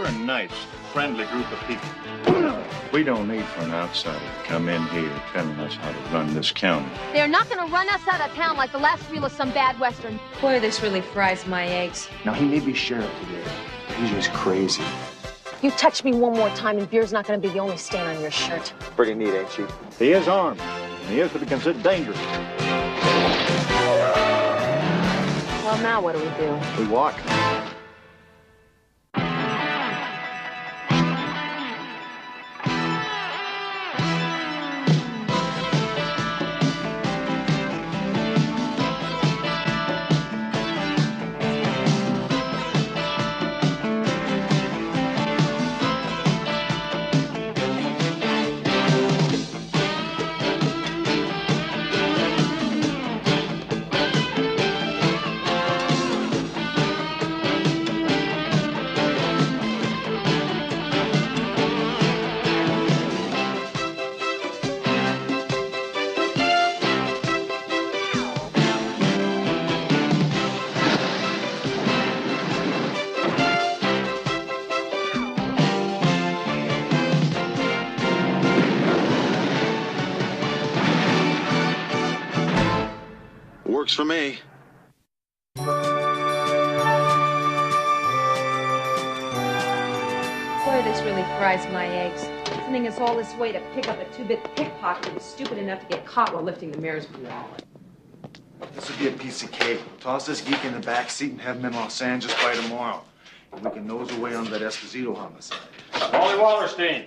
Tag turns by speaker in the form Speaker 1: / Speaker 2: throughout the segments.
Speaker 1: a nice, friendly group of people. We don't need for an outsider to come in here telling us how to run this county.
Speaker 2: They're not going to run us out of town like the last reel of some bad Western.
Speaker 3: Boy, this really fries my eggs.
Speaker 4: Now, he may be sheriff today, but he's just crazy.
Speaker 2: You touch me one more time and beer's not going to be the only stain on your shirt.
Speaker 4: Pretty neat, ain't she?
Speaker 1: He is armed, and he is to be considered dangerous.
Speaker 2: Well, now what do?
Speaker 1: We walk.
Speaker 4: Works for me.
Speaker 3: Boy, this really fries my eggs. Sending us all this way to pick up a two-bit pickpocket who's stupid enough to get caught while lifting the mayor's wallet.
Speaker 4: This would be a piece of cake. Toss this geek in the back seat and have him in Los Angeles by tomorrow. And we can nose away on that Esposito homicide.
Speaker 1: Wally Wallerstein.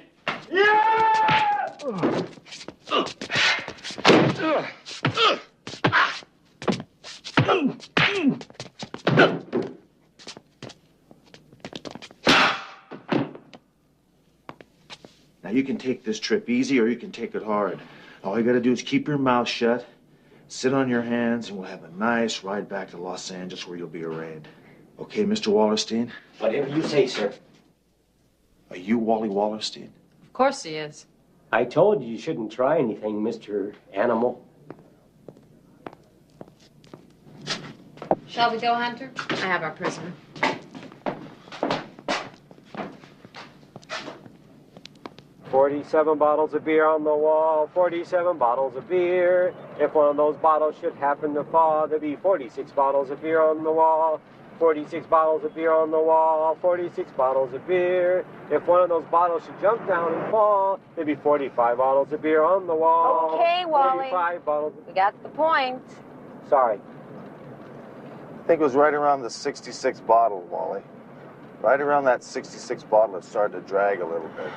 Speaker 4: Now, you can take this trip easy or you can take it hard. All you gotta do is keep your mouth shut, sit on your hands, and we'll have a nice ride back to Los Angeles where you'll be arraigned. Okay, Mr. Wallerstein?
Speaker 5: Whatever you say, sir.
Speaker 4: Are you Wally Wallerstein?
Speaker 3: Of course he is.
Speaker 5: I told you shouldn't try anything, Mr. Animal.
Speaker 3: Shall we go, Hunter? I have our prisoner.
Speaker 5: "47 bottles of beer on the wall, 47 bottles of beer. If one of those bottles should happen to fall, there'd be 46 bottles of beer on the wall. 46 bottles of beer on the wall, 46 bottles of beer. If one of those bottles should jump down and fall, there'd be 45 bottles of beer on the wall.
Speaker 2: Okay, Wally.
Speaker 5: 45 bottles.
Speaker 2: We got the point.
Speaker 5: Sorry.
Speaker 4: I think it was right around the 66th bottle, Wally. Right around that 66th bottle, it started to drag a little bit.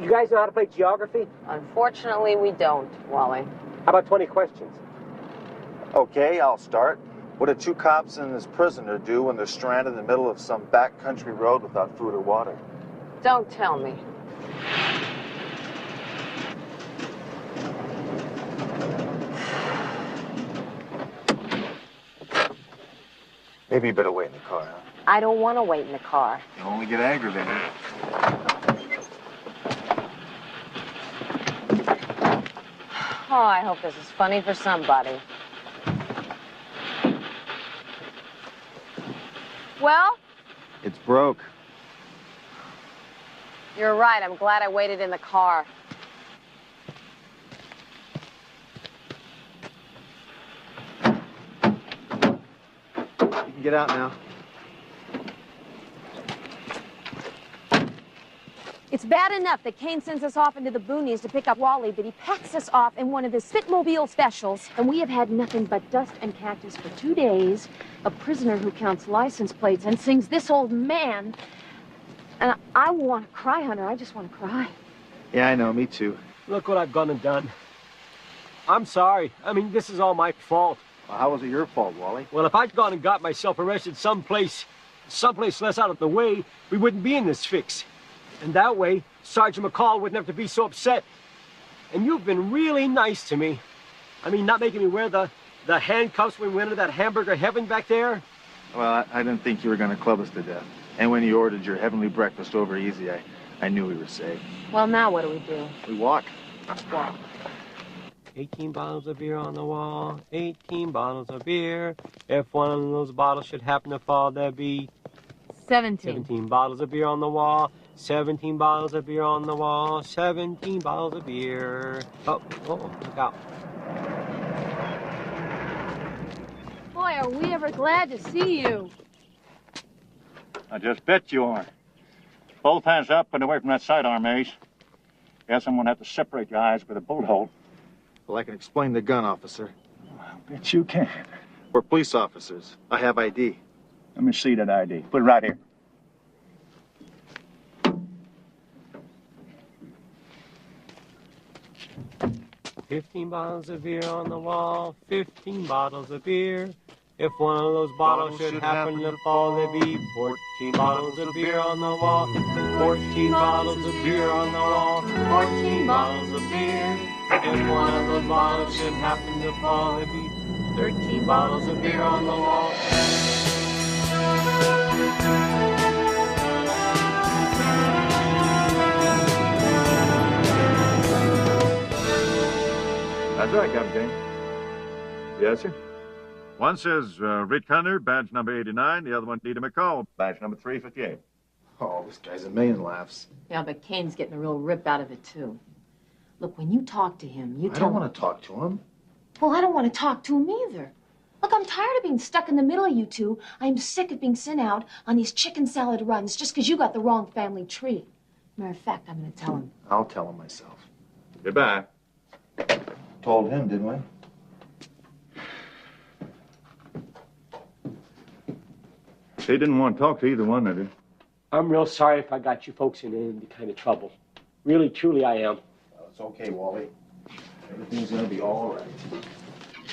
Speaker 5: You guys know how to play geography?
Speaker 2: Unfortunately, we don't, Wally.
Speaker 5: How about 20 questions?
Speaker 4: Okay, I'll start. What do two cops and this prisoner do when they're stranded in the middle of some backcountry road without food or water?
Speaker 2: Don't tell me.
Speaker 4: Maybe you better wait in the car, huh?
Speaker 2: I don't want to wait in the car.
Speaker 4: You only get aggravated.
Speaker 2: Oh, I hope this is funny for somebody. Well?
Speaker 4: It's broke.
Speaker 2: You're right. I'm glad I waited in the car.
Speaker 4: You can get out now.
Speaker 2: It's bad enough that Kane sends us off into the boonies to pick up Wally, but he packs us off in one of his Fitmobile specials, and we have had nothing but dust and cactus for 2 days, a prisoner who counts license plates and sings This Old Man. And I want to cry, Hunter. I just want to cry.
Speaker 4: Yeah, I know. Me too.
Speaker 5: Look what I've gone and done. I'm sorry. I mean, this is all my fault.
Speaker 4: Well, how was it your fault, Wally?
Speaker 5: Well, if I'd gone and got myself arrested someplace less out of the way, we wouldn't be in this fix. And that way, Sergeant McCall wouldn't have to be so upset. And you've been really nice to me. I mean, not making me wear the handcuffs when we went into that hamburger heaven back there.
Speaker 4: Well, I didn't think you were going to club us to death. And when you ordered your heavenly breakfast over easy, I knew we were safe.
Speaker 2: Well, now what do?
Speaker 4: We walk.
Speaker 2: Walk.
Speaker 5: 18 bottles of beer on the wall, 18 bottles of beer. If one of those bottles should happen to fall, there'd be
Speaker 2: 17.
Speaker 5: 17 bottles of beer on the wall. 17 bottles of beer on the wall. 17 bottles of beer. Oh, look out.
Speaker 2: Boy, are we ever glad to see you.
Speaker 1: I just bet you are. Both hands up and away from that sidearm, Ace. Guess I'm gonna have to separate your eyes with a bullet hole.
Speaker 4: Well, I can explain the gun, officer.
Speaker 1: I bet you can.
Speaker 4: We're police officers. I have ID.
Speaker 1: Let me see that ID. Put it right here.
Speaker 5: "15 bottles of beer on the wall, 15 bottles of beer. If one of those bottles should happen to fall, there'd be 14 bottles of beer on the wall. 14 bottles of beer on the wall, 14 bottles of beer. If one of those bottles should happen to fall, there'd be 13 bottles of beer on the wall."
Speaker 1: That's right, Captain King. Yes, sir. One says Rick Hunter, badge number 89. The other one, Dita McCall, badge number 358.
Speaker 4: Oh, this guy's a million laughs.
Speaker 2: Yeah, but Kane's getting a real rip out of it, too. Look, when you talk to him, you
Speaker 4: I
Speaker 2: tell
Speaker 4: don't
Speaker 2: him...
Speaker 4: want to talk to him.
Speaker 2: Well, I don't want to talk to him either. Look, I'm tired of being stuck in the middle of you two. I'm sick of being sent out on these chicken salad runs just because you got the wrong family tree. Matter of fact, I'm going to tell him.
Speaker 4: I'll tell him myself.
Speaker 1: Goodbye.
Speaker 4: Told him, didn't we?
Speaker 1: He didn't want to talk to either one of you.
Speaker 5: I'm real sorry if I got you folks in any kind of trouble. Really, truly, I am.
Speaker 4: Well, it's okay, Wally. Everything's gonna be all right.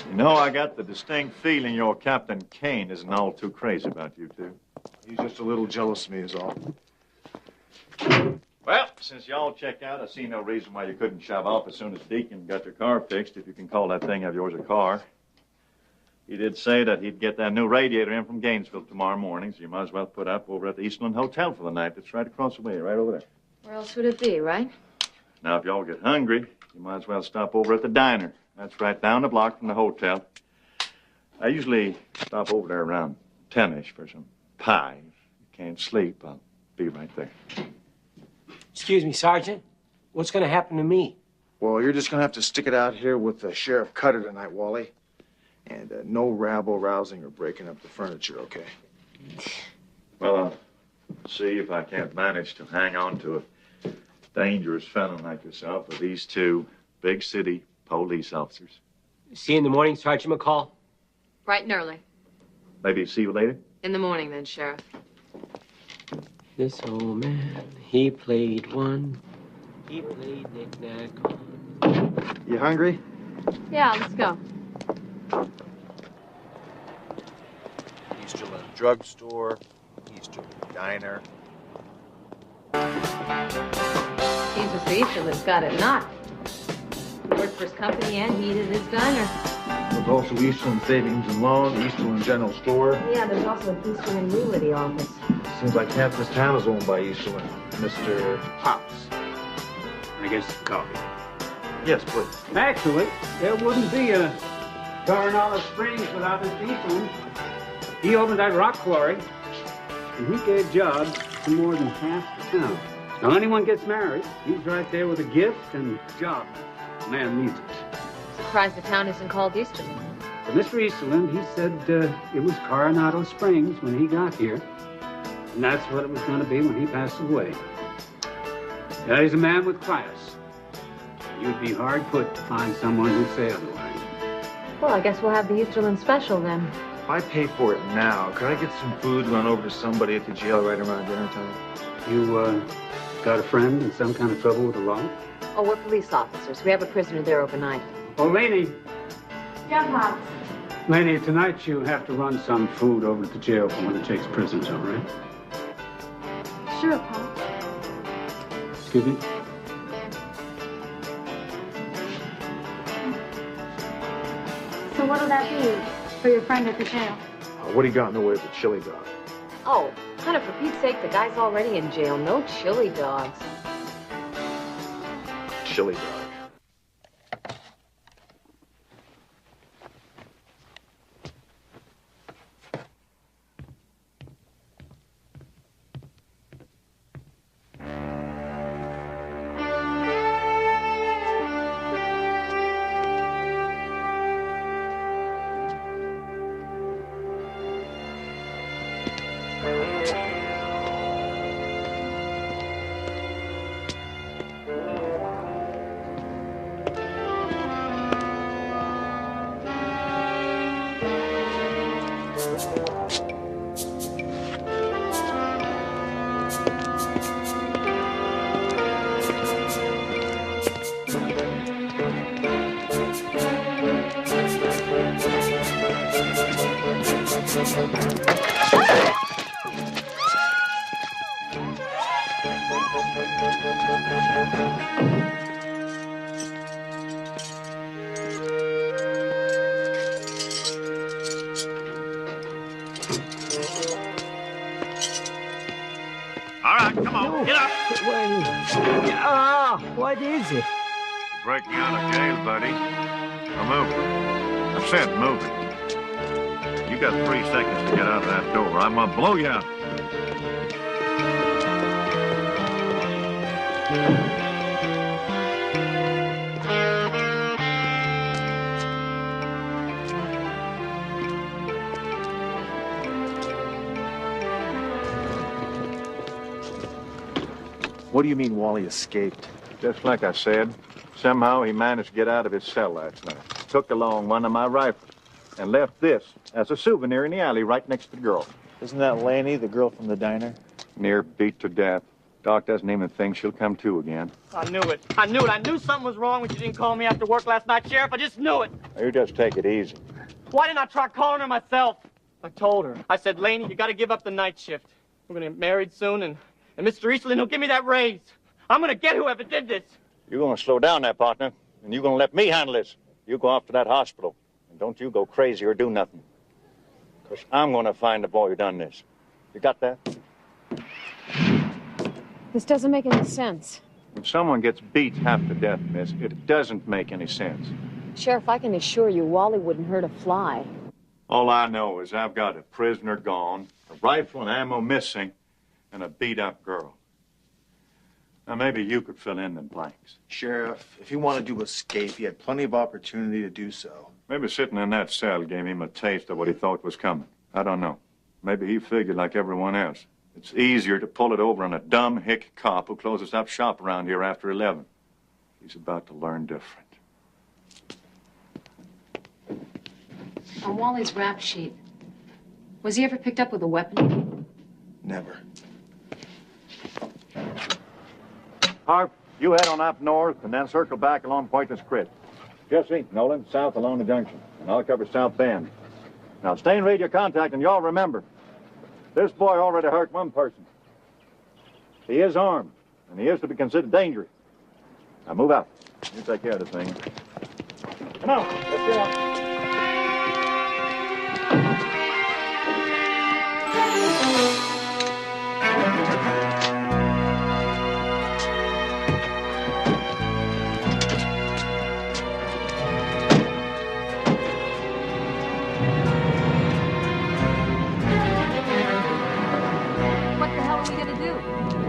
Speaker 1: You know, I got the distinct feeling your Captain Kane isn't all too crazy about you two.
Speaker 4: He's just a little jealous of me is all.
Speaker 1: Well, since y'all checked out, I see no reason why you couldn't shove off as soon as Deacon got your car fixed, if you can call that thing of yours a car. He did say that he'd get that new radiator in from Gainesville tomorrow morning, so you might as well put up over at the Eastland Hotel for the night. It's right across the way, right over there.
Speaker 2: Where else would it be, right?
Speaker 1: Now, if y'all get hungry, you might as well stop over at the diner. That's right down the block from the hotel. I usually stop over there around 10-ish for some pie. If you can't sleep, I'll be right there.
Speaker 5: Excuse me, Sergeant. What's going to happen to me?
Speaker 4: Well, you're just gonna have to stick it out here with Sheriff Cutter tonight, Wally. And no rabble-rousing or breaking up the furniture, okay?
Speaker 1: Well, I'll see if I can't manage to hang on to a dangerous fellow like yourself with these two big city police officers.
Speaker 5: See you in the morning, Sergeant McCall.
Speaker 2: Bright and early.
Speaker 1: Maybe see you later?
Speaker 2: In the morning, then, Sheriff.
Speaker 5: This old man, he played one. He played knick-knack on.
Speaker 4: You hungry?
Speaker 2: Yeah, let's go.
Speaker 4: Easterland Drugstore, Easterland Diner.
Speaker 2: Seems as though Easterland's got it knocked. He worked for his company and he did his diner.
Speaker 4: There's also Easterland Savings and Loan, Easterland General Store.
Speaker 2: Yeah, there's also an Easterland Realty office.
Speaker 4: Seems like half this town is owned by Easterland. Mr. Pops.
Speaker 6: I guess coffee.
Speaker 4: Yes, please.
Speaker 6: Actually, there wouldn't be a Coronado Springs without Mr. Eastland. He opened that rock quarry, and he gave jobs to more than half the town. Now, anyone gets married, he's right there with a gift and job. The man needs it.
Speaker 2: Surprised the town isn't called Easterland.
Speaker 6: But Mr. Eastland, he said it was Coronado Springs when he got here, and that's what it was going to be when he passed away. Yeah, he's a man with class. You'd be hard put to find someone who'd say otherwise.
Speaker 2: Well, I guess we'll have the Easterland special then.
Speaker 4: If I pay for it now, could I get some food run over to somebody at the jail right around dinner time?
Speaker 6: You, got a friend in some kind of trouble with the law?
Speaker 2: Oh, we're police officers. We have a prisoner there overnight.
Speaker 6: Oh, Laney.
Speaker 2: Yeah, Pops.
Speaker 6: Laney, tonight you have to run some food over to the jail for one of Jake's prisoners, all right?
Speaker 2: Sure, Pops.
Speaker 6: Excuse me?
Speaker 7: So what'll that be for your friend at the jail?
Speaker 4: What do you got in the way of a chili dog?
Speaker 2: Oh, Hunter, for Pete's sake, the guy's already in jail. No chili dogs.
Speaker 4: Chili dog.
Speaker 1: on, come on, get up.
Speaker 6: What is it?
Speaker 1: Breaking out of jail, buddy. Now move it. I said move it. You got 3 seconds to get out of that door. I'm gonna blow you out.
Speaker 4: What do you mean Wally escaped?
Speaker 1: Just like I said, somehow he managed to get out of his cell last night. Took along one of my rifles and left this as a souvenir in the alley right next to the girl.
Speaker 4: Isn't that Laney, the girl from the diner?
Speaker 1: Near beat to death. Doc doesn't even think she'll come to again.
Speaker 8: I knew it. I knew it. I knew something was wrong when you didn't call me after work last night, Sheriff. I just knew it.
Speaker 1: You just take it easy.
Speaker 8: Why didn't I try calling her myself? I told her. I said, Laney, you got to give up the night shift. We're going to get married soon, and Mr. Eastland will give me that raise. I'm going to get whoever did this.
Speaker 1: You're going to slow down there, partner, and you're going to let me handle this. You go off to that hospital, and don't you go crazy or do nothing. Because I'm going to find the boy who done this. You got that?
Speaker 2: This doesn't make any sense.
Speaker 1: When someone gets beat half to death, miss, it doesn't make any sense.
Speaker 2: Sheriff, I can assure you Wally wouldn't hurt a fly.
Speaker 1: All I know is I've got a prisoner gone, a rifle and ammo missing, and a beat-up girl. Now, maybe you could fill in the blanks.
Speaker 4: Sheriff, if he wanted to escape, he had plenty of opportunity to do so.
Speaker 1: Maybe sitting in that cell gave him a taste of what he thought was coming. I don't know. Maybe he figured like everyone else. It's easier to pull it over on a dumb hick cop who closes up shop around here after 11. He's about to learn different.
Speaker 3: On Wally's rap sheet, was he ever picked up with a weapon?
Speaker 4: Never.
Speaker 1: Harp, you head on up north and then circle back along Pointless Crit. Jesse, Nolan, south along the junction. And I'll cover South Bend. Now, stay in radio contact, and y'all remember, this boy already hurt one person. He is armed, and he is to be considered dangerous. Now, move out. You take care of this thing. Come on, let's go on.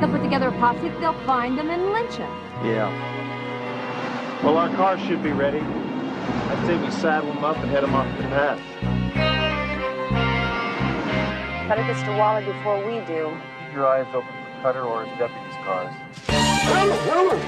Speaker 2: They'll put together a posse, they'll find him and lynch him.
Speaker 4: Yeah. Well, our car should be ready. I'd say we saddle him up and head him off the path.
Speaker 2: Cutter gets to Wally before we do.
Speaker 4: Keep your eyes open for Cutter or his deputies' cars.
Speaker 2: Hey, look.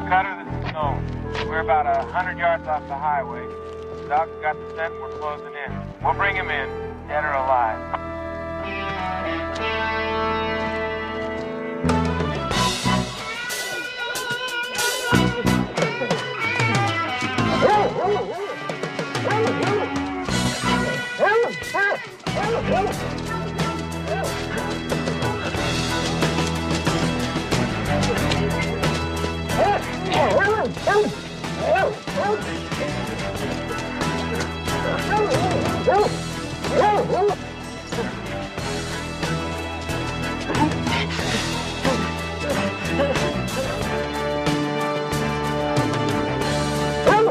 Speaker 9: Cutter, this is Nolan. We're about 100 yards off the highway. Doc's got the scent and we're closing in. We'll bring him in, dead or alive.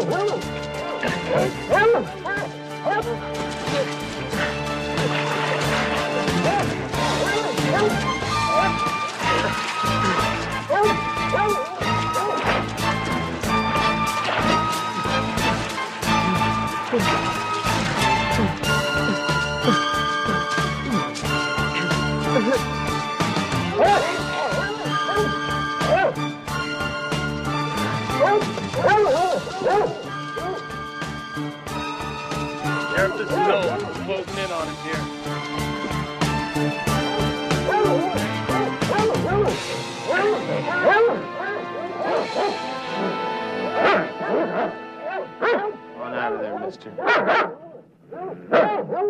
Speaker 5: Woo!
Speaker 9: Sheriff, this is Noel. We're closing in on him here.
Speaker 4: On out of there, mister.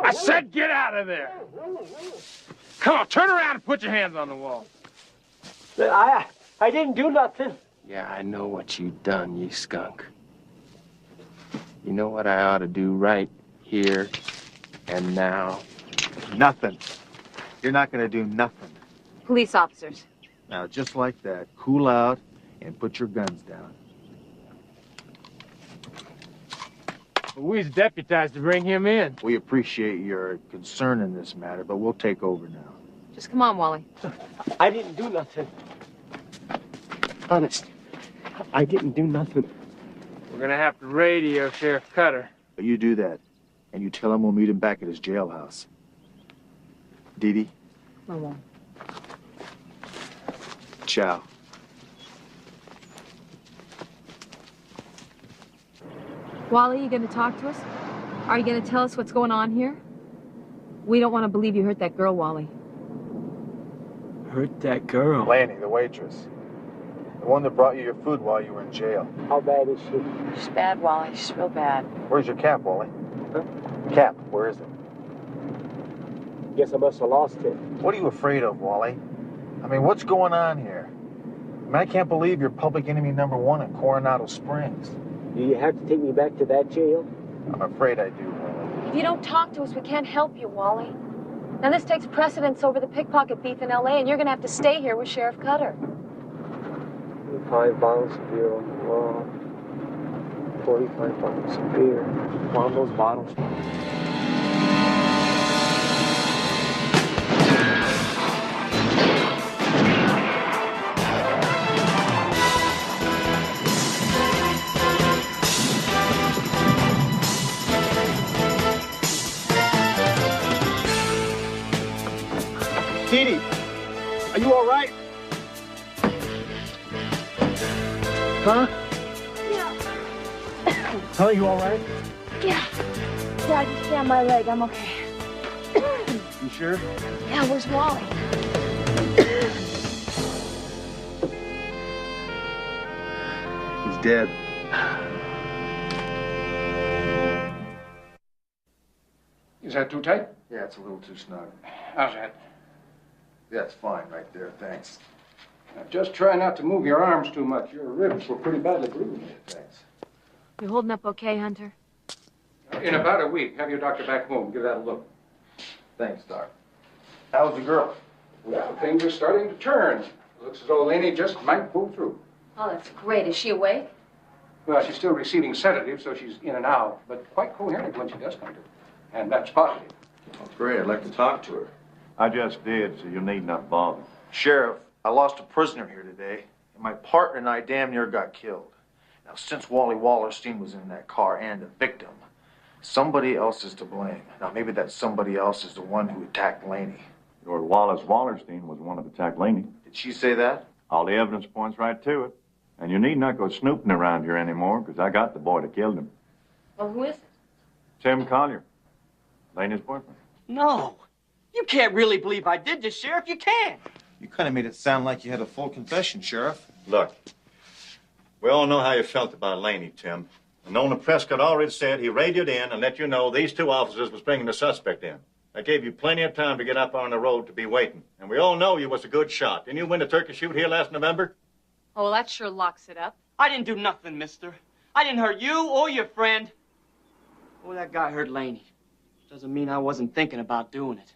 Speaker 9: I said get out of there! Come on, turn around and put your hands on the wall.
Speaker 5: I didn't do nothing.
Speaker 10: Yeah, I know what you done, you skunk. You know what I ought to do right here and now?
Speaker 4: Nothing. You're not going to do nothing.
Speaker 3: Police officers.
Speaker 4: Now, just like that, cool out and put your guns down.
Speaker 9: We's deputized to bring him in.
Speaker 4: We appreciate your concern in this matter, but we'll take over now.
Speaker 3: Just come on, Wally.
Speaker 5: I didn't do nothing. Honest, I didn't do nothing.
Speaker 9: We're gonna have to radio Sheriff Cutter.
Speaker 4: But you do that, and you tell him we'll meet him back at his jailhouse. Dee Dee?
Speaker 3: I won't.
Speaker 4: Ciao.
Speaker 3: Wally, you gonna talk to us? Are you gonna tell us what's going on here? We don't want to believe you hurt that girl, Wally.
Speaker 5: Hurt that girl.
Speaker 4: Laney, the waitress. The one that brought you your food while you were in jail.
Speaker 5: How bad is she?
Speaker 3: She's bad, Wally. She's real bad.
Speaker 4: Where's your cap, Wally?
Speaker 5: Huh?
Speaker 4: Cap, where is it?
Speaker 5: Guess I must have lost it.
Speaker 4: What are you afraid of, Wally? I mean, what's going on here? I mean, I can't believe you're public enemy #1 in Coronado Springs.
Speaker 5: Do you have to take me back to that jail?
Speaker 4: I'm afraid I do, Wally.
Speaker 2: If you don't talk to us, we can't help you, Wally. Now, this takes precedence over the pickpocket thief in L.A., and you're going to have to stay here with Sheriff Cutter.
Speaker 5: 5 bottles of beer on the wall. 45 bottles of beer. On those bottles.
Speaker 4: Dee Dee, are you all right? Huh?
Speaker 2: Yeah.
Speaker 4: Huh, you all right?
Speaker 2: Yeah. Yeah, I just jammed my leg. I'm okay.
Speaker 4: You sure?
Speaker 2: Yeah, where's Wally?
Speaker 4: He's dead.
Speaker 6: Is that too tight?
Speaker 4: Yeah, it's a little too snug.
Speaker 6: How's that?
Speaker 4: Yeah, it's fine right there, thanks.
Speaker 6: Now, just try not to move your arms too much. Your ribs were pretty badly bruised.
Speaker 4: Thanks.
Speaker 2: You holding up okay, Hunter?
Speaker 6: In about a week, have your doctor back home. Give that a look.
Speaker 4: Thanks, Doc. How's the girl?
Speaker 6: Well, things are starting to turn. Looks as though Laney just might pull through.
Speaker 3: Oh, that's great. Is she awake?
Speaker 6: Well, she's still receiving sedatives, so she's in and out, but quite coherent when she does come to. And that's positive.
Speaker 4: Oh, great. I'd like to talk to her.
Speaker 1: I just did, so you need not bother.
Speaker 4: Sheriff, I lost a prisoner here today, and my partner and I damn near got killed. Now, since Wally Wallerstein was in that car and a victim, somebody else is to blame. Now, maybe that somebody else is the one who attacked Laney.
Speaker 1: Your Wallace Wallerstein was one of the attacked Laney.
Speaker 4: Did she say that?
Speaker 1: All the evidence points right to it. And you need not go snooping around here anymore, because I got the boy that killed him.
Speaker 3: Well, who is it?
Speaker 1: Tim Collier, Laney's boyfriend.
Speaker 8: No. You can't really believe I did this, Sheriff. You can't.
Speaker 4: You kind of made it sound like you had a full confession, Sheriff.
Speaker 1: Look, we all know how you felt about Laney, Tim. And Nona Prescott already said he radioed in and let you know these 2 officers was bringing the suspect in. That gave you plenty of time to get up on the road to be waiting. And we all know you was a good shot. Didn't you win the turkey shoot here last November?
Speaker 3: Oh, well, that sure locks it up.
Speaker 8: I didn't do nothing, mister. I didn't hurt you or your friend. Oh, that guy hurt Laney. Doesn't mean I wasn't thinking about doing it.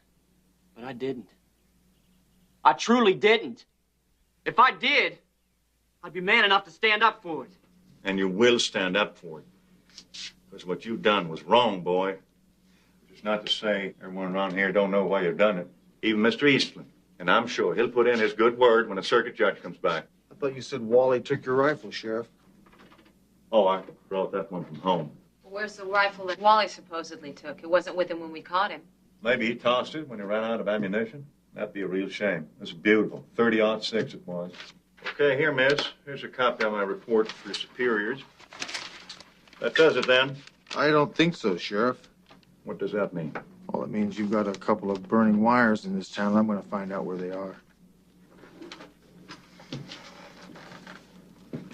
Speaker 8: But I didn't. I truly didn't. If I did, I'd be man enough to stand up for it.
Speaker 1: And you will stand up for it. Because what you done was wrong, boy. It's not to say everyone around here don't know why you've done it. Even Mr. Eastland. And I'm sure he'll put in his good word when the circuit judge comes back.
Speaker 4: I thought you said Wally took your rifle, Sheriff.
Speaker 1: Oh, I brought that one from home.
Speaker 3: Well, where's the rifle that Wally supposedly took? It wasn't with him when we caught him.
Speaker 1: Maybe he tossed it when he ran out of ammunition. That'd be a real shame. It's beautiful. 30-06 it was. Okay, here, miss. Here's a copy of my report for superiors. That does it, then.
Speaker 4: I don't think so, Sheriff.
Speaker 1: What does that mean?
Speaker 4: Well, it means you've got a couple of burning wires in this town. I'm going to find out where they are.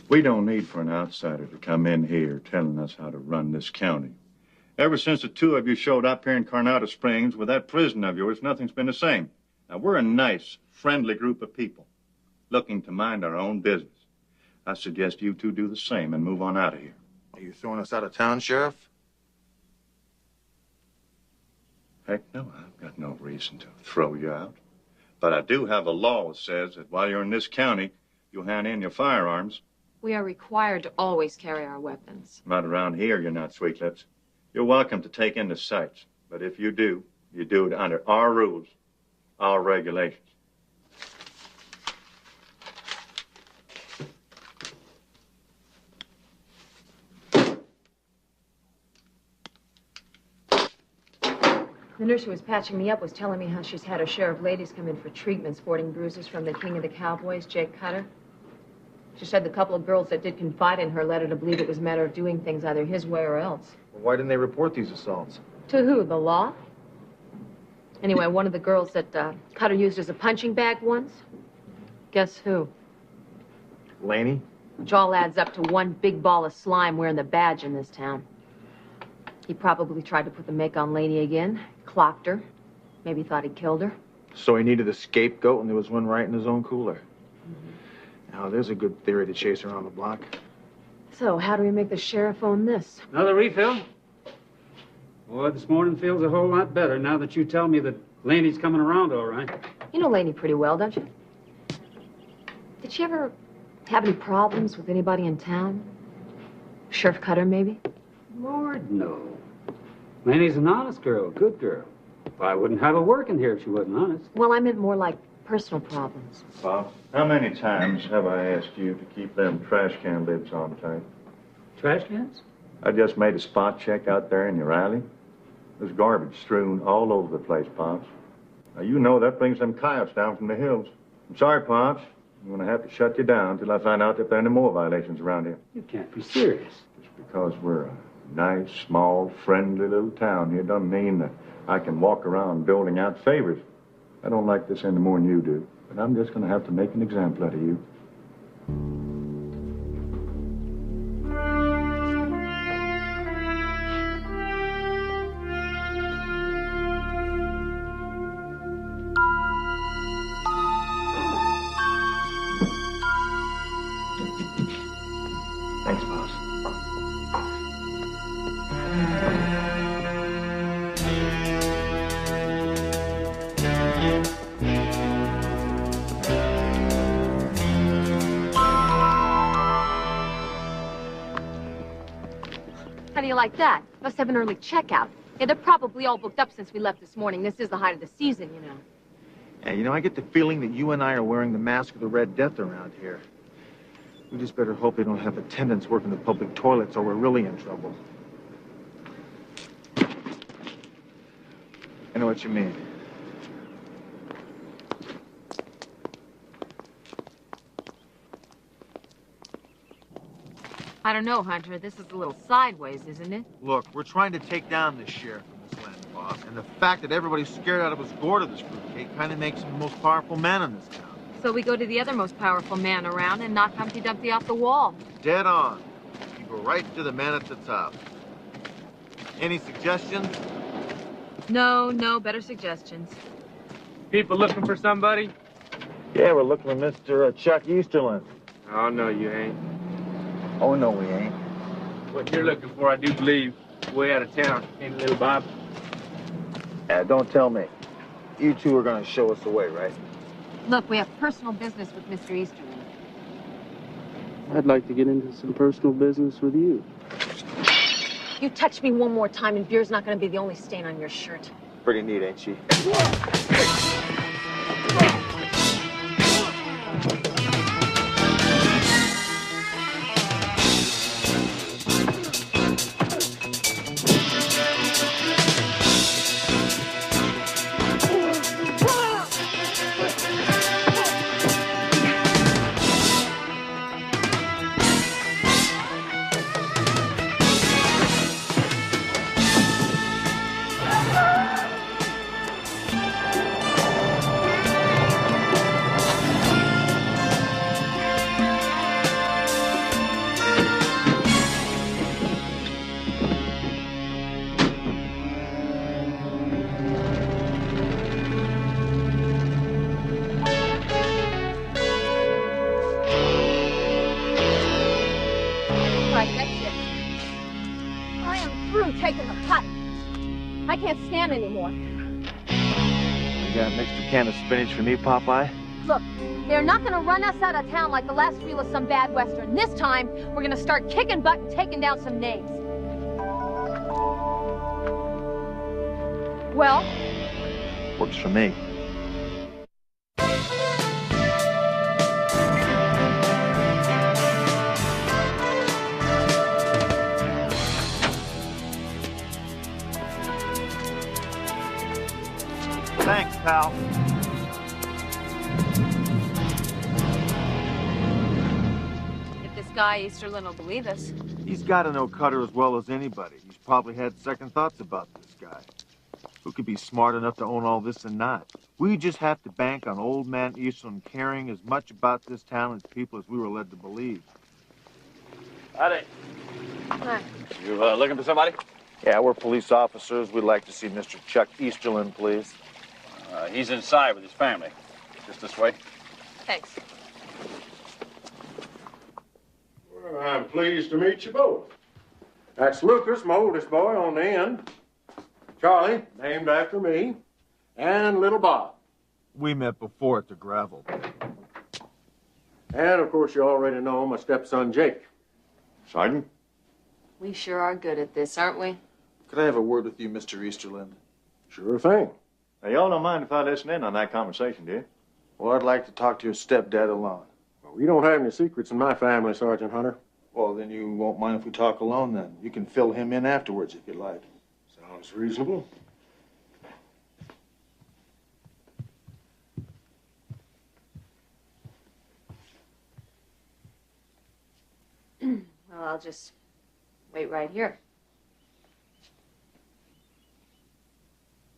Speaker 1: We don't need for an outsider to come in here telling us how to run this county. Ever since the two of you showed up here in Coronado Springs with that prison of yours, nothing's been the same. Now, we're a nice, friendly group of people looking to mind our own business. I suggest you two do the same and move on out of here.
Speaker 4: Are you throwing us out of town, Sheriff?
Speaker 1: Heck no, I've got no reason to throw you out. But I do have a law that says that while you're in this county, you'll hand in your firearms.
Speaker 3: We are required to always carry our weapons.
Speaker 1: Not around here, you're not, Sweetlips. You're welcome to take in the sights. But if you do, you do it under our rules, our regulations.
Speaker 3: The nurse who was patching me up was telling me how she's had her share of ladies come in for treatment, sporting bruises from the king of the cowboys, Jake Cutter. She said the couple of girls that did confide in her led her to believe it was a matter of doing things either his way or else.
Speaker 4: Well, why didn't they report these assaults?
Speaker 3: To who, the law? Anyway, one of the girls that Cutter used as a punching bag once, guess who?
Speaker 4: Laney?
Speaker 3: Which all adds up to one big ball of slime wearing the badge in this town. He probably tried to put the make on Laney again, clocked her, maybe thought he'd killed her.
Speaker 4: So he needed a scapegoat, and there was one right in his own cooler. Now, there's a good theory to chase around the block.
Speaker 3: So, how do we make the sheriff own this?
Speaker 6: Another refill? Boy, this morning feels a whole lot better now that you tell me that Laney's coming around all right.
Speaker 3: You know Laney pretty well, don't you? Did she ever have any problems with anybody in town? Sheriff Cutter, maybe?
Speaker 6: Lord, no. Laney's an honest girl, good girl. I wouldn't have her working here if she wasn't honest.
Speaker 3: Well, I meant more like personal problems.
Speaker 1: Bob, how many times have I asked you to keep them trash can lids on tight?
Speaker 6: Trash cans?
Speaker 1: I just made a spot check out there in your alley. There's garbage strewn all over the place, Pops. Now, you know that brings them coyotes down from the hills. I'm sorry, Pops. I'm going to have to shut you down until I find out if there are any more violations around here.
Speaker 6: You can't be serious.
Speaker 1: Just because we're a nice, small, friendly little town here doesn't mean that I can walk around doling out favors. I don't like this any more than you do, but I'm just going to have to make an example out of you. Thanks, boss.
Speaker 2: How do you like that? Must have an early checkout. Yeah, they're probably all booked up since we left this morning. This is the height of the season, you know.
Speaker 4: Yeah, you know, I get the feeling that you and I are wearing the mask of the Red Death around here. We just better hope they don't have attendants working the public toilets or we're really in trouble. I know what you mean.
Speaker 2: I don't know, Hunter. This is a little sideways, isn't it?
Speaker 4: Look, we're trying to take down this sheriff in this land, boss. And the fact that everybody's scared out of his gourd of this fruitcake kind of makes him the most powerful man in this town.
Speaker 2: So we go to the other most powerful man around and knock Humpty Dumpty off the wall.
Speaker 4: Dead on. You go right to the man at the top. Any suggestions?
Speaker 3: No, better suggestions.
Speaker 9: People looking for somebody?
Speaker 4: Yeah, we're looking for Mr. Chuck Easterland.
Speaker 9: Oh, no, you ain't.
Speaker 4: Oh, no, we ain't.
Speaker 9: What you're looking for, I do believe, way out of town, ain't it, little Bob?
Speaker 4: Don't tell me. You two are going to show us the way, right?
Speaker 2: Look, we have personal business with Mr. Easterling.
Speaker 11: I'd like to get into some personal business with you.
Speaker 2: You touch me one more time and beer's not gonna be the only stain on your shirt.
Speaker 4: Pretty neat, ain't she?
Speaker 2: Taking the putt. I can't stand anymore.
Speaker 4: You got an extra can of spinach for me, Popeye?
Speaker 2: Look, they're not gonna run us out of town like the last reel of some bad western. This time, we're gonna start kicking butt and taking down some names. Well?
Speaker 4: Works for me. Thanks, pal.
Speaker 3: If this guy Easterlin will believe us.
Speaker 4: He's got to know Cutter as well as anybody. He's probably had second thoughts about this guy. Who could be smart enough to own all this and not? We just have to bank on old man Eastland caring as much about this town and people as we were led to believe.
Speaker 1: Howdy.
Speaker 2: Hi.
Speaker 1: You looking for somebody?
Speaker 4: Yeah, we're police officers. We'd like to see Mr. Chuck Easterlin, please.
Speaker 1: He's inside with his family. Just this way.
Speaker 2: Thanks.
Speaker 11: Well, I'm pleased to meet you both. That's Lucas, my oldest boy on the end. Charlie, named after me. And little Bob.
Speaker 4: We met before at the gravel.
Speaker 11: And, of course, you already know my stepson, Jake.
Speaker 1: Sergeant?
Speaker 3: We sure are good at this, aren't we?
Speaker 4: Could I have a word with you, Mr. Easterlin?
Speaker 11: Sure thing.
Speaker 1: Now, y'all don't mind if I listen in on that conversation, do you?
Speaker 4: Well, I'd like to talk to your stepdad alone.
Speaker 11: Well, we don't have any secrets in my family, Sergeant Hunter.
Speaker 4: Well, then you won't mind if we talk alone, then. You can fill him in afterwards if you'd like.
Speaker 11: Sounds reasonable.
Speaker 3: Well, I'll just wait right here.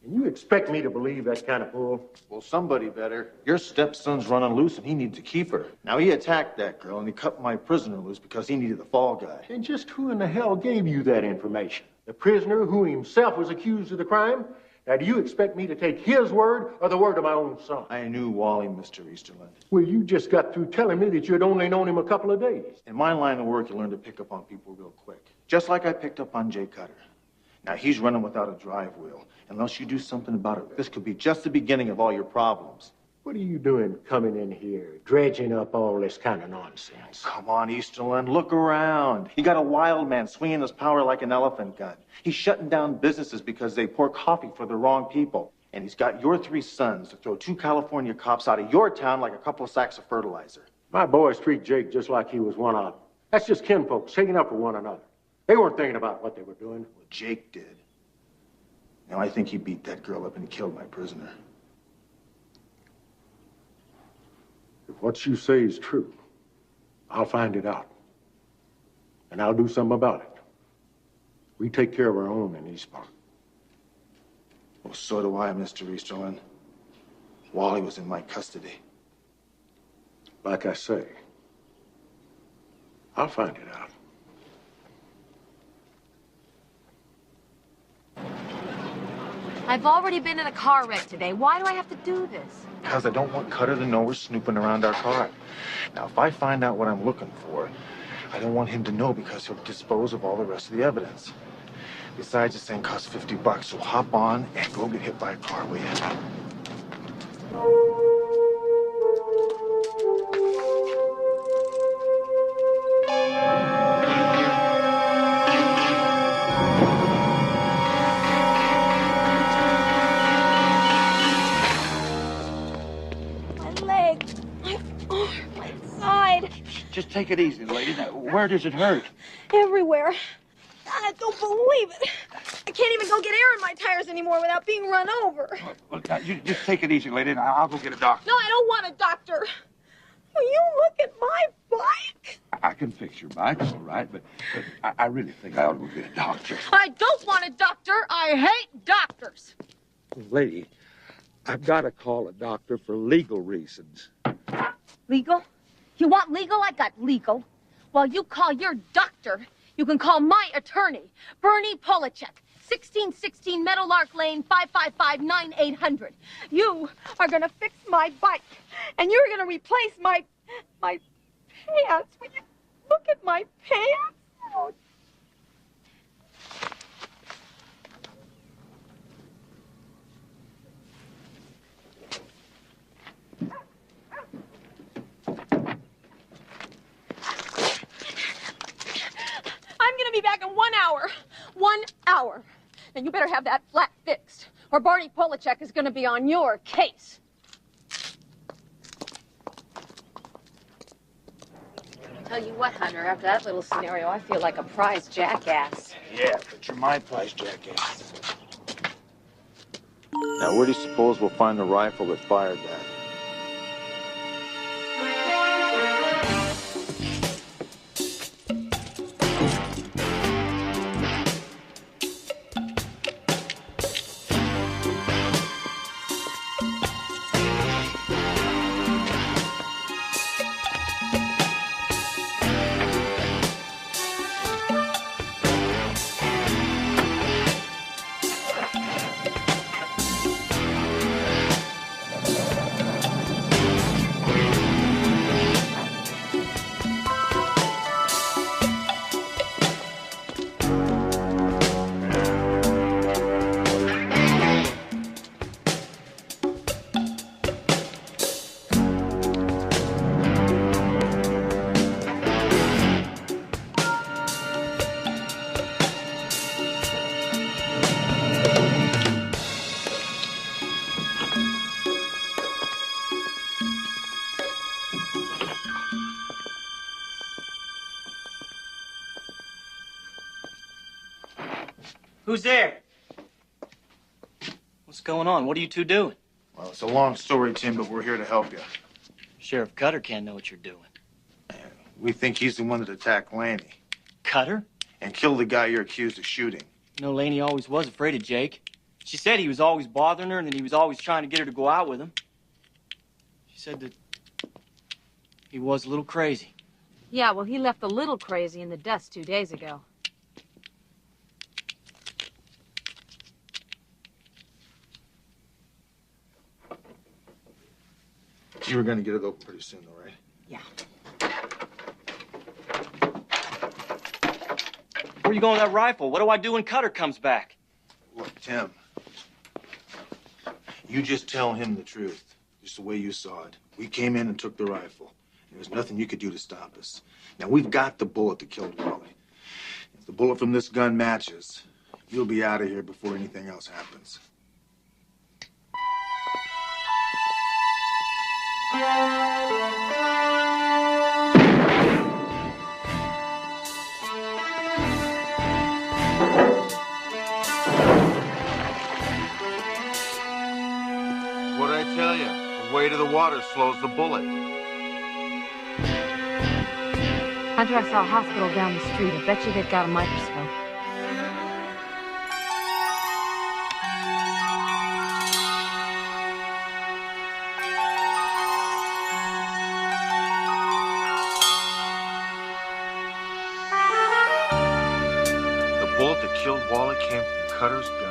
Speaker 11: And you expect me to believe that kind of bull?
Speaker 4: Well, somebody better. Your stepson's running loose, and he needs a keeper. Now, he attacked that girl, and he cut my prisoner loose because he needed the fall guy.
Speaker 11: And just who in the hell gave you that information? The prisoner who himself was accused of the crime? Now, do you expect me to take his word or the word of my own son?
Speaker 4: I knew Wally, Mr. Easterlin.
Speaker 11: Well, you just got through telling me that you'd only known him a couple of days.
Speaker 4: In my line of work, you learn to pick up on people real quick. Just like I picked up on Jay Cutter. Now, he's running without a drive wheel. Unless you do something about it, this could be just the beginning of all your problems.
Speaker 11: What are you doing coming in here, dredging up all this kind of nonsense?
Speaker 4: Come on, Easterlin, look around. You got a wild man swinging his power like an elephant gun. He's shutting down businesses because they pour coffee for the wrong people. And he's got your 3 sons to throw 2 California cops out of your town like a couple of sacks of fertilizer.
Speaker 11: My boys treat Jake just like he was one of them. That's just kinfolks taking up for one another. They weren't thinking about what they were doing.
Speaker 4: Well, Jake did. Now, I think he beat that girl up and he killed my prisoner.
Speaker 11: If what you say is true, I'll find it out. And I'll do something about it. We take care of our own in Eastpark.
Speaker 4: Well, so do I, Mr. Easterlin. Wally was in my custody.
Speaker 11: Like I say, I'll find it out.
Speaker 2: I've already been in a car wreck today. Why do I have to do this?
Speaker 4: Because I don't want Cutter to know we're snooping around our car. Now, if I find out what I'm looking for, I don't want him to know because he'll dispose of all the rest of the evidence. Besides, this thing costs $50, so hop on and go get hit by a car, will you?
Speaker 11: take it easy, lady. Now, where does it hurt?
Speaker 7: Everywhere. I don't believe it. I can't even go get air in my tires anymore without being run over.
Speaker 11: Well, now, you just take it easy, lady, and I'll go get a doctor.
Speaker 7: No, I don't want a doctor. Will you look at my bike?
Speaker 11: I can fix your bike, all right, but I really think I ought to go get a doctor.
Speaker 7: I don't want a doctor. I hate doctors.
Speaker 11: Lady, I've got to call a doctor for legal reasons.
Speaker 2: Legal? You want legal? I got legal. While you call your doctor, you can call my attorney, Bernie Polachek, 1616 Meadowlark Lane, 555-9800. You are going to fix my bike, and you're going to replace my pants. Will you look at my pants? Oh. I'm going to be back in 1 hour. 1 hour. And you better have that flat fixed, or Barney Polachek is going to be on your case.
Speaker 3: Tell you what, Hunter, after that little scenario, I feel like a prize jackass.
Speaker 4: Yeah, but you're my prize jackass.
Speaker 1: Now, where do you suppose we'll find the rifle that fired that?
Speaker 8: Who's there? What's going on? What are you two doing?
Speaker 4: Well, it's a long story, Tim, but we're here to help you.
Speaker 8: Sheriff Cutter can't know what you're doing.
Speaker 4: We think he's the one that attacked Laney
Speaker 8: Cutter?
Speaker 4: and killed the guy you're accused of shooting.
Speaker 8: You know, Laney always was afraid of Jake. She said he was always bothering her and that he was always trying to get her to go out with him. She said that he was a little crazy.
Speaker 3: Yeah, well, he left a little crazy in the dust 2 days ago.
Speaker 4: You were going to get it open pretty soon, though, right?
Speaker 3: Yeah.
Speaker 8: Where are you going with that rifle? What do I do when Cutter comes back?
Speaker 4: Look, Tim, you just tell him the truth, just the way you saw it. We came in and took the rifle. There was nothing you could do to stop us. Now, we've got the bullet that killed Wally. If the bullet from this gun matches, you'll be out of here before anything else happens. What'd I tell you? The weight of the water slows the bullet.
Speaker 3: Hunter, I saw a hospital down the street. I bet you they've got a microscope.
Speaker 4: The bullet that killed Wally came from Cutter's gun.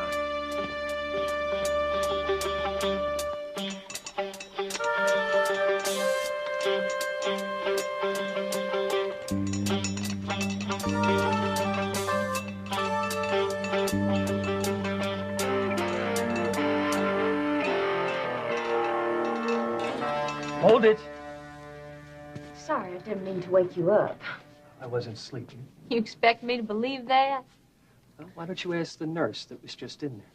Speaker 6: Hold it.
Speaker 2: Sorry, I didn't mean to wake you up.
Speaker 6: I wasn't sleeping.
Speaker 2: You expect me to believe that?
Speaker 6: Well, why don't you ask the nurse that was just in there?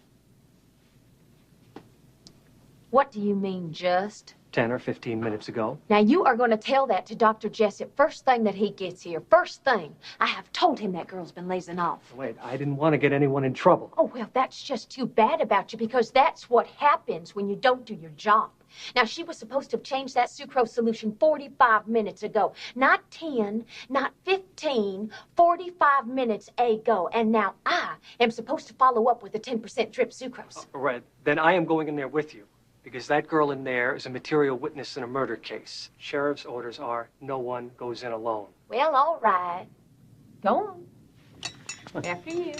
Speaker 2: What do you mean, just?
Speaker 8: 10 or 15 minutes ago.
Speaker 2: Now, you are going to tell that to Dr. Jessup first thing that he gets here. First thing. I have told him that girl's been lazing off.
Speaker 8: Wait, I didn't want to get anyone in trouble.
Speaker 2: Oh, well, that's just too bad about you because that's what happens when you don't do your job. Now, she was supposed to have changed that sucrose solution 45 minutes ago. Not 10, not 15, 45 minutes ago. And now I am supposed to follow up with a 10% drip sucrose.
Speaker 8: All right, then I am going in there with you. Because that girl in there is a material witness in a murder case. Sheriff's orders are no one goes in alone.
Speaker 2: Well, all right. Go on. After you.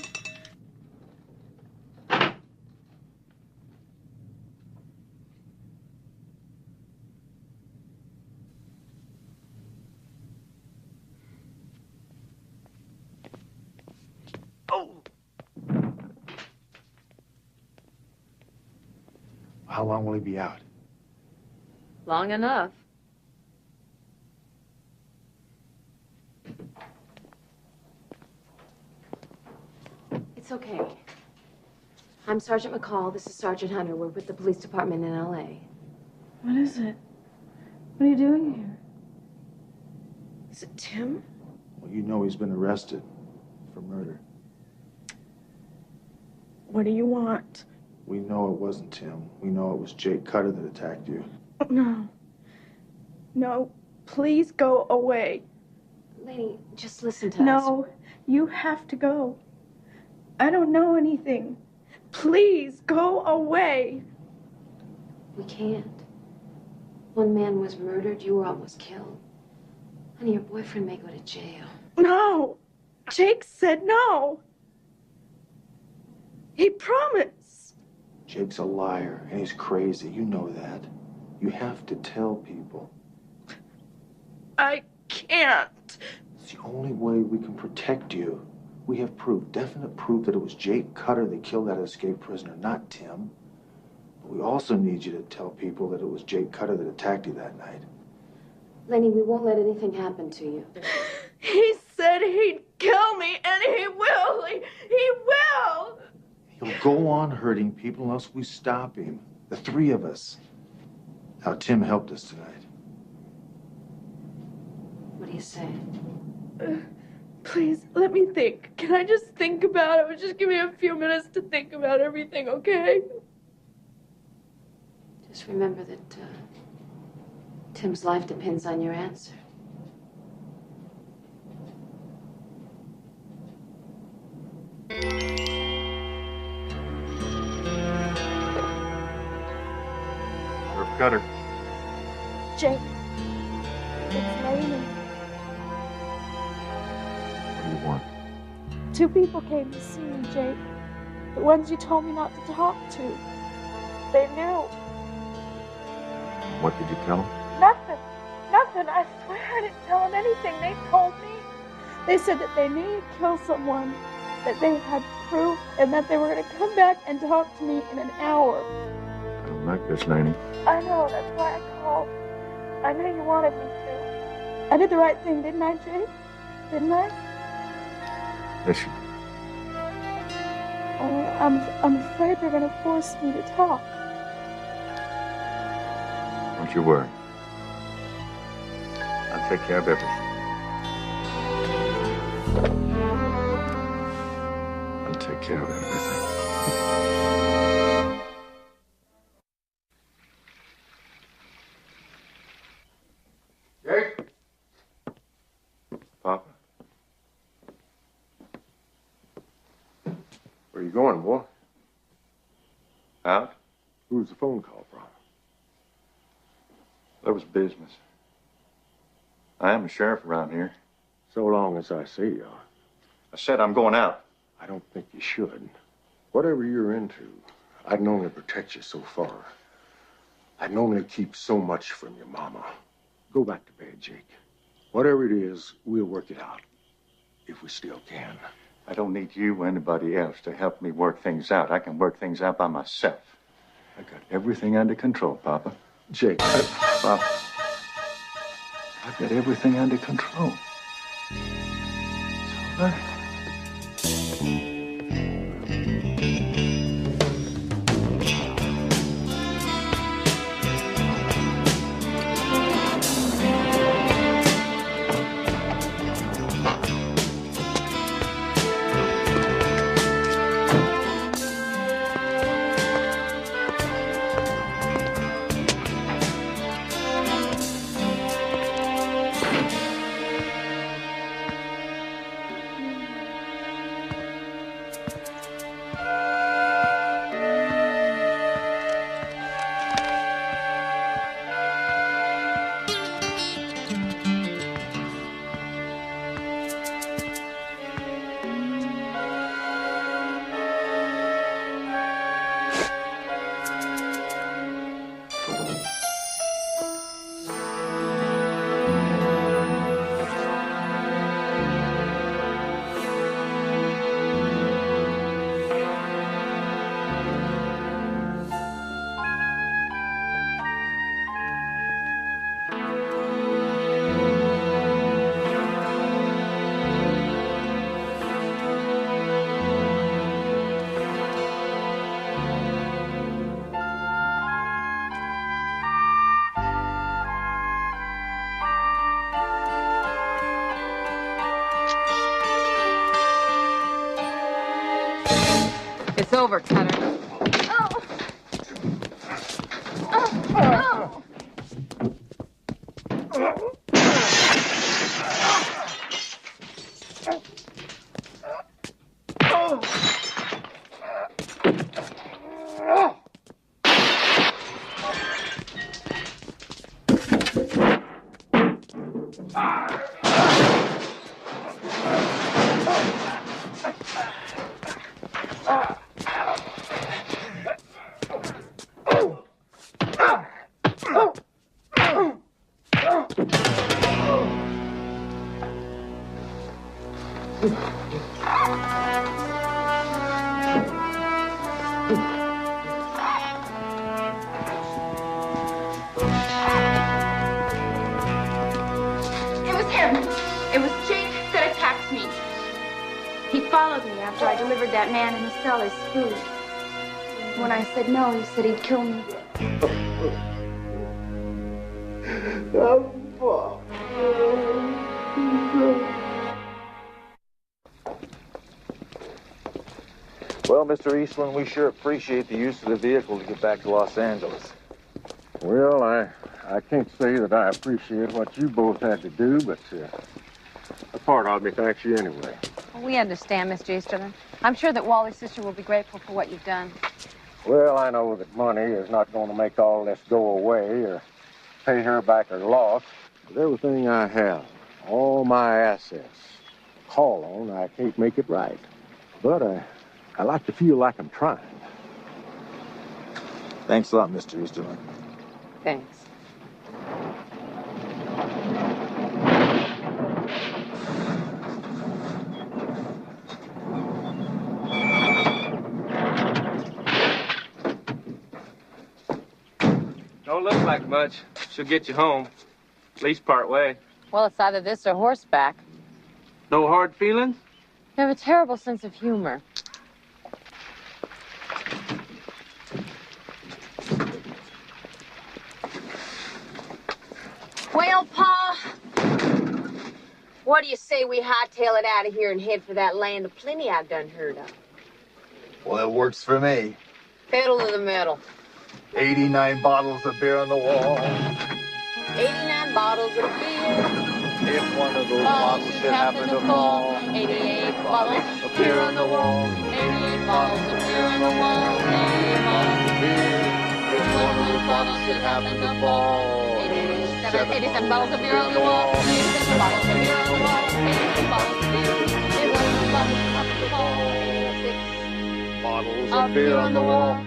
Speaker 4: How long will he be out?
Speaker 3: Long enough.
Speaker 2: It's okay. I'm Sergeant McCall. This is Sergeant Hunter. We're with the police department in L.A.
Speaker 7: What is it? What are you doing here? Is it Tim?
Speaker 4: Well, you know he's been arrested for murder.
Speaker 7: What do you want?
Speaker 4: We know it wasn't Tim. We know it was Jake Cutter that attacked you.
Speaker 7: No. No, please go away.
Speaker 2: Lady, just listen to us.
Speaker 7: No, you have to go. I don't know anything. Please go away.
Speaker 2: We can't. One man was murdered. You were almost killed. Honey, your boyfriend may go to jail.
Speaker 7: No. Jake said no. He promised.
Speaker 4: Jake's a liar, and he's crazy. You know that. You have to tell people.
Speaker 7: I can't.
Speaker 4: It's the only way we can protect you. We have proof, definite proof, that it was Jake Cutter that killed that escaped prisoner, not Tim. But we also need you to tell people that it was Jake Cutter that attacked you that night.
Speaker 2: Lenny, we won't let anything happen to you.
Speaker 7: He said he'd kill me, and he will. He will.
Speaker 4: He'll go on hurting people unless we stop him. The three of us. Now, Tim helped us tonight.
Speaker 2: What do you say?
Speaker 7: Please, let me think. Can I just think about it? Just give me a few minutes to think about everything, okay?
Speaker 2: Just remember that Tim's life depends on your answer.
Speaker 1: Cutter.
Speaker 7: Jake, it's Lainey.
Speaker 1: What do you want?
Speaker 7: 2 people came to see me, Jake. The ones you told me not to talk to. They knew.
Speaker 1: What did you tell them?
Speaker 7: Nothing. Nothing. I swear I didn't tell them anything. They told me. They said that they knew you'd kill someone, that they had proof, and that they were going to come back and talk to me in an hour.
Speaker 1: I don't like this, Laney.
Speaker 7: I know, that's why I called. I know you wanted me to. I did the right thing, didn't I, Jake? Didn't I?
Speaker 1: Yes, you
Speaker 7: I'm afraid they're going to force me to talk.
Speaker 1: Don't you worry. I'll take care of everything. I'll take care of everything.
Speaker 11: Jake?
Speaker 1: Papa?
Speaker 11: Where you going, boy?
Speaker 1: Out?
Speaker 11: Who's the phone call from?
Speaker 1: That was business. I am a sheriff around here.
Speaker 11: So long as I see you.
Speaker 1: I said I'm going out.
Speaker 11: I don't think you should. Whatever you're into, I can only protect you so far. I can only keep so much from your mama. Go back to bed, Jake. Whatever it is, we'll work it out. If we still can.
Speaker 1: I don't need you or anybody else to help me work things out. I can work things out by myself. I got everything under control, Papa.
Speaker 11: Jake,
Speaker 1: Papa, I've got everything under control. It's all right.
Speaker 3: It's over, Cutter.
Speaker 7: Oh. Oh.
Speaker 2: It was him. It was Jake that attacked me. He followed me after I delivered that man in the cell his food. When I said no, he said he'd kill me.
Speaker 4: Well, Mr. Eastland, we sure appreciate the use of the vehicle to get back to Los Angeles.
Speaker 11: Well, I can't say that I appreciate what you both had to do, but a part of me thanks you anyway.
Speaker 3: Well, we understand, Mr. Easterling. I'm sure that Wally's sister will be grateful for what you've done.
Speaker 11: Well, I know that money is not going to make all this go away or pay her back her loss. But everything I have, all my assets, call on, I can't make it right. But I like to feel like I'm trying.
Speaker 4: Thanks a lot, Mr. Easterling.
Speaker 3: Thanks.
Speaker 8: Don't look like much. She'll get you home. At least part way.
Speaker 3: Well, it's either this or horseback.
Speaker 8: No hard feelings?
Speaker 3: You have a terrible sense of humor.
Speaker 2: Well, Pa, what do you say we hightail it out of here and head for that land of plenty I've done heard of?
Speaker 12: Well, it works for me.
Speaker 2: Pedal to the metal.
Speaker 12: 89 bottles of beer on the wall.
Speaker 2: 89 bottles of beer.
Speaker 12: If one of those bottles should happen to fall.
Speaker 2: 88 bottles of beer on the wall. 88 bottles of beer on the wall. 88 bottles of beer. If one of those bottles should happen to fall. 87 bottles of beer on the wall. 87 bottles of beer on the wall. 86 bottles of beer. If one of those bottles should happen to fall. 86
Speaker 12: bottles of beer on the wall.